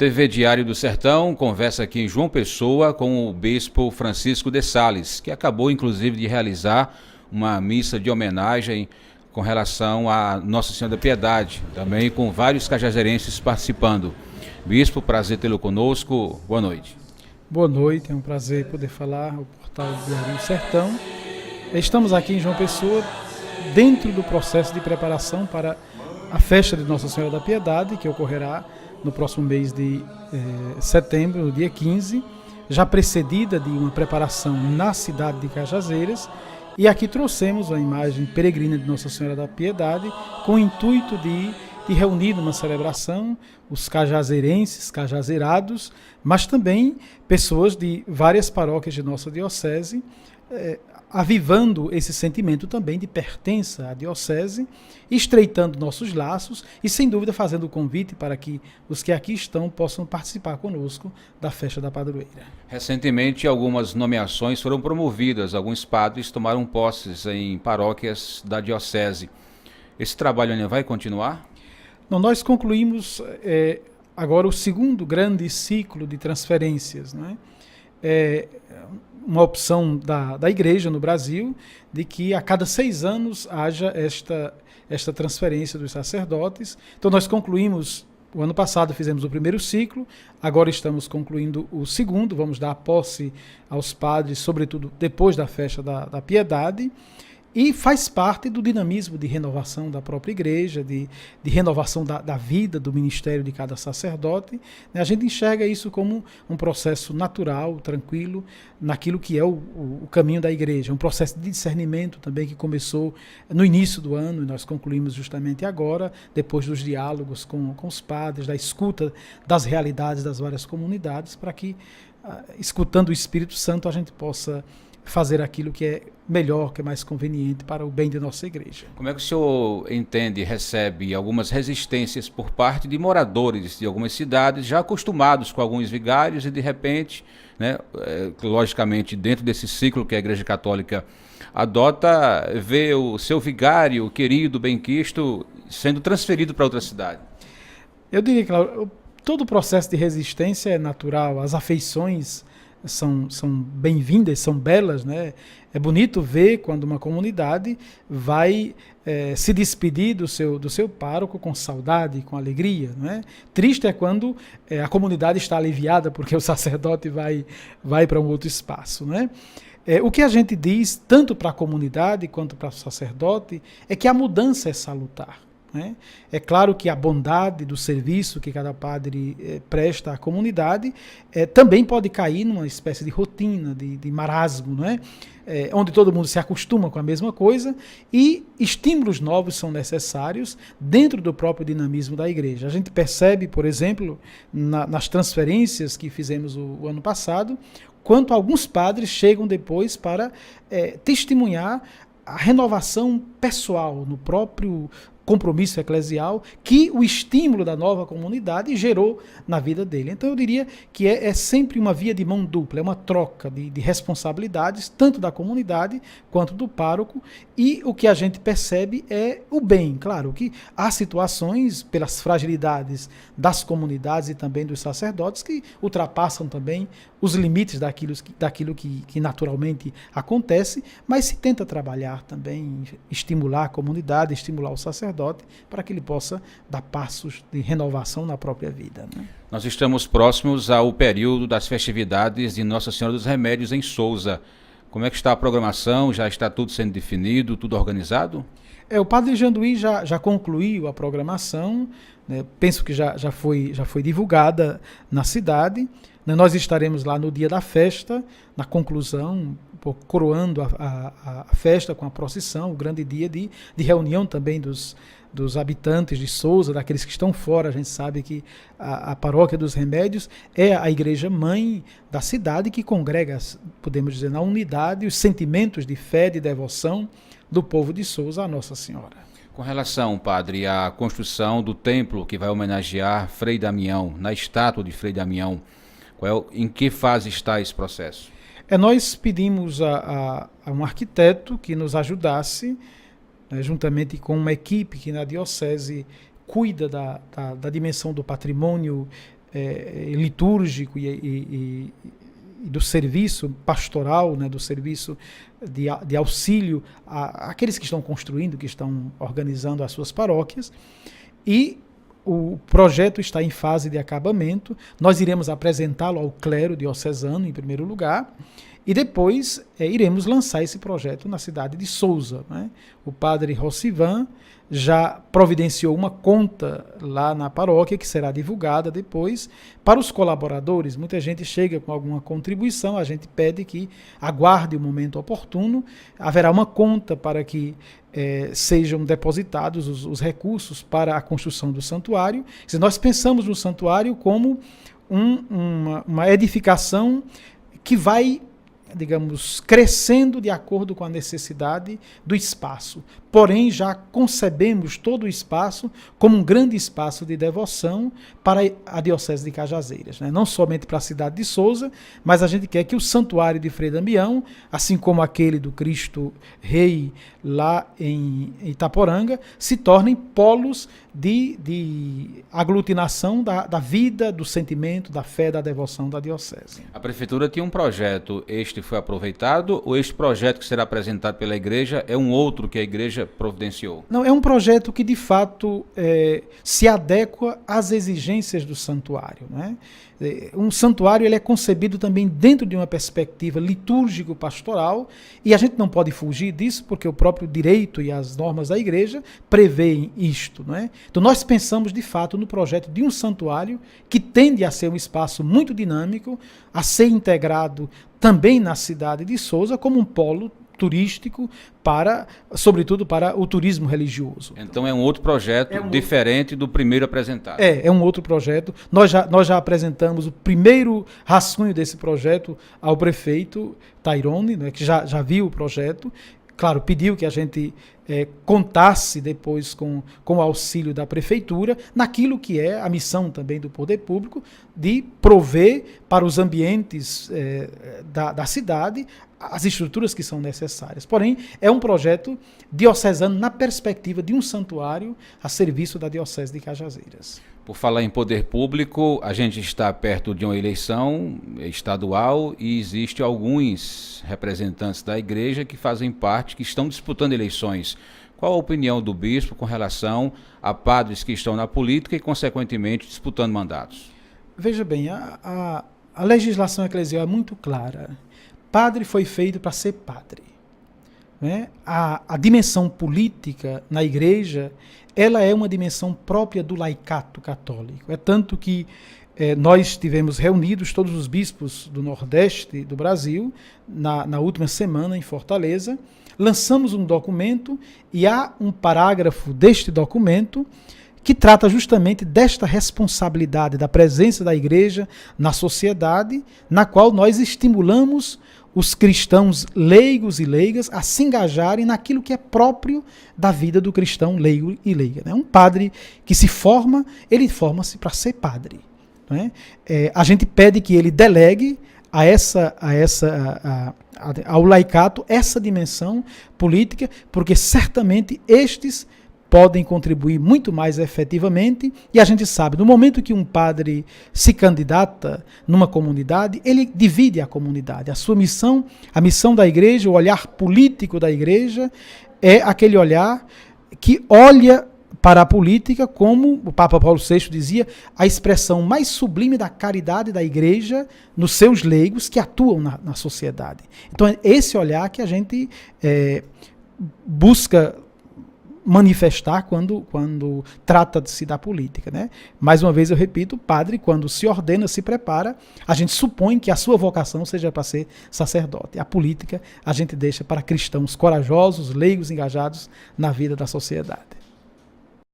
TV Diário do Sertão conversa aqui em João Pessoa com o bispo Francisco de Sales, que acabou inclusive de realizar uma missa de homenagem com relação a Nossa Senhora da Piedade, também com vários cajazeirenses participando. Bispo, prazer tê-lo conosco, boa noite. Boa noite, é um prazer poder falar ao portal Diário do Sertão. Estamos aqui em João Pessoa, dentro do processo de preparação para a festa de Nossa Senhora da Piedade, que ocorrerá no próximo mês de setembro, no dia 15, já precedida de uma preparação na cidade de Cajazeiras. E aqui trouxemos a imagem peregrina de Nossa Senhora da Piedade com o intuito de reunir numa celebração os cajazeirenses, cajazeirados, mas também pessoas de várias paróquias de nossa diocese, avivando esse sentimento também de pertença à diocese, estreitando nossos laços e, sem dúvida, fazendo o convite para que os que aqui estão possam participar conosco da festa da padroeira. Recentemente, algumas nomeações foram promovidas, alguns padres tomaram posses em paróquias da diocese. Esse trabalho ainda vai continuar? Não, nós concluímos agora o segundo grande ciclo de transferências, não é? Uma opção da Igreja no Brasil de que a cada 6 anos haja esta transferência dos sacerdotes. Então nós concluímos, o ano passado fizemos o primeiro ciclo, agora estamos concluindo o segundo, vamos dar a posse aos padres, sobretudo depois da festa da Piedade, e faz parte do dinamismo de renovação da própria igreja, de renovação da vida, do ministério de cada sacerdote. A gente enxerga isso como um processo natural, tranquilo, naquilo que é o caminho da igreja. Um processo de discernimento também que começou no início do ano, e nós concluímos justamente agora, depois dos diálogos com os padres, da escuta das realidades das várias comunidades, para que, escutando o Espírito Santo, a gente possa fazer aquilo que é melhor, que é mais conveniente para o bem de nossa igreja. Como é que o senhor entende e recebe algumas resistências por parte de moradores de algumas cidades já acostumados com alguns vigários e de repente, né, logicamente dentro desse ciclo que a Igreja Católica adota, vê o seu vigário, querido, benquisto, sendo transferido para outra cidade? Eu diria que todo o processo de resistência é natural, as afeições são bem-vindas, são belas, né? É bonito ver quando uma comunidade vai se despedir do seu pároco com saudade, com alegria, né? Triste é quando a comunidade está aliviada porque o sacerdote vai para um outro espaço, né? O que a gente diz, tanto para a comunidade quanto para o sacerdote, é que a mudança é salutar. É claro que a bondade do serviço que cada padre presta à comunidade também pode cair numa espécie de rotina, de marasmo, onde todo mundo se acostuma com a mesma coisa, e estímulos novos são necessários dentro do próprio dinamismo da igreja. A gente percebe, por exemplo, nas transferências que fizemos o ano passado, quanto alguns padres chegam depois para testemunhar a renovação pessoal no próprio compromisso eclesial que o estímulo da nova comunidade gerou na vida dele. Então eu diria que é sempre uma via de mão dupla, é uma troca de responsabilidades, tanto da comunidade quanto do pároco, e o que a gente percebe é o bem. Claro que há situações, pelas fragilidades das comunidades e também dos sacerdotes, que ultrapassam também os limites daquilo que naturalmente acontece, mas se tenta trabalhar também, estimular a comunidade, estimular o sacerdote, para que ele possa dar passos de renovação na própria vida, né? Nós estamos próximos ao período das festividades de Nossa Senhora dos Remédios em Souza. Como é que está a programação? Já está tudo sendo definido, tudo organizado? O padre Janduí já concluiu a programação, né? Penso que já foi divulgada na cidade. Nós estaremos lá no dia da festa, na conclusão, coroando a festa com a procissão, o grande dia de reunião também dos habitantes de Souza, daqueles que estão fora. A gente sabe que a Paróquia dos Remédios é a igreja mãe da cidade que congrega, podemos dizer, na unidade, os sentimentos de fé, de devoção do povo de Souza à Nossa Senhora. Com relação, padre, à construção do templo que vai homenagear Frei Damião, na estátua de Frei Damião, em que fase está esse processo? Nós pedimos a um arquiteto que nos ajudasse, né, juntamente com uma equipe que na diocese cuida da dimensão do patrimônio litúrgico e do serviço pastoral, né, do serviço de auxílio àqueles que estão construindo, que estão organizando as suas paróquias, e o projeto está em fase de acabamento. Nós iremos apresentá-lo ao clero diocesano, em primeiro lugar, e depois iremos lançar esse projeto na cidade de Sousa, né? O padre Rossivan já providenciou uma conta lá na paróquia, que será divulgada depois para os colaboradores. Muita gente chega com alguma contribuição, a gente pede que aguarde o momento oportuno. Haverá uma conta para que sejam depositados os recursos para a construção do santuário. Nós pensamos no santuário como uma edificação que vai, digamos, crescendo de acordo com a necessidade do espaço. Porém, já concebemos todo o espaço como um grande espaço de devoção para a Diocese de Cajazeiras, né? Não somente para a cidade de Sousa, mas a gente quer que o Santuário de Frei Damião, assim como aquele do Cristo Rei lá em Itaporanga, se tornem polos de aglutinação da vida, do sentimento, da fé, da devoção da Diocese. A Prefeitura tinha um projeto, este foi aproveitado, ou este projeto que será apresentado pela Igreja é um outro que a Igreja providenciou? Não, é um projeto que de fato se adequa às exigências do santuário, né? Um santuário ele é concebido também dentro de uma perspectiva litúrgico-pastoral, e a gente não pode fugir disso, porque o próprio direito e as normas da Igreja prevêem isto, né? Então nós pensamos de fato no projeto de um santuário que tende a ser um espaço muito dinâmico, a ser integrado também na cidade de Sousa como um polo turístico, sobretudo para o turismo religioso. Então é um outro projeto diferente do primeiro apresentado. É um outro projeto. Nós já apresentamos o primeiro rascunho desse projeto ao prefeito Tairone, né, que já viu o projeto. Claro, pediu que a gente contasse depois com o auxílio da prefeitura naquilo que é a missão também do poder público de prover para os ambientes da cidade as estruturas que são necessárias. Porém, é um projeto diocesano na perspectiva de um santuário a serviço da Diocese de Cajazeiras. Por falar em poder público, a gente está perto de uma eleição estadual e existem alguns representantes da Igreja que fazem parte, que estão disputando eleições. Qual a opinião do bispo com relação a padres que estão na política e, consequentemente, disputando mandatos? Veja bem, a legislação eclesial é muito clara. Padre foi feito para ser padre, né? A dimensão política na Igreja, ela é uma dimensão própria do laicato católico. É tanto que nós tivemos reunidos todos os bispos do Nordeste do Brasil na última semana em Fortaleza, lançamos um documento e há um parágrafo deste documento que trata justamente desta responsabilidade da presença da Igreja na sociedade, na qual nós estimulamos os cristãos leigos e leigas a se engajarem naquilo que é próprio da vida do cristão leigo e leiga. Um padre que se forma, ele forma-se para ser padre, não é? A gente pede que ele delegue ao laicato essa dimensão política, porque certamente estes podem contribuir muito mais efetivamente, e a gente sabe, no momento que um padre se candidata numa comunidade, ele divide a comunidade. A sua missão, a missão da Igreja, o olhar político da Igreja, é aquele olhar que olha para a política como, o Papa Paulo VI dizia, a expressão mais sublime da caridade da Igreja nos seus leigos que atuam na sociedade. Então é esse olhar que a gente busca manifestar quando trata-se da política, né? Mais uma vez eu repito, o padre, quando se ordena, se prepara, a gente supõe que a sua vocação seja para ser sacerdote. A política a gente deixa para cristãos corajosos, leigos, engajados na vida da sociedade.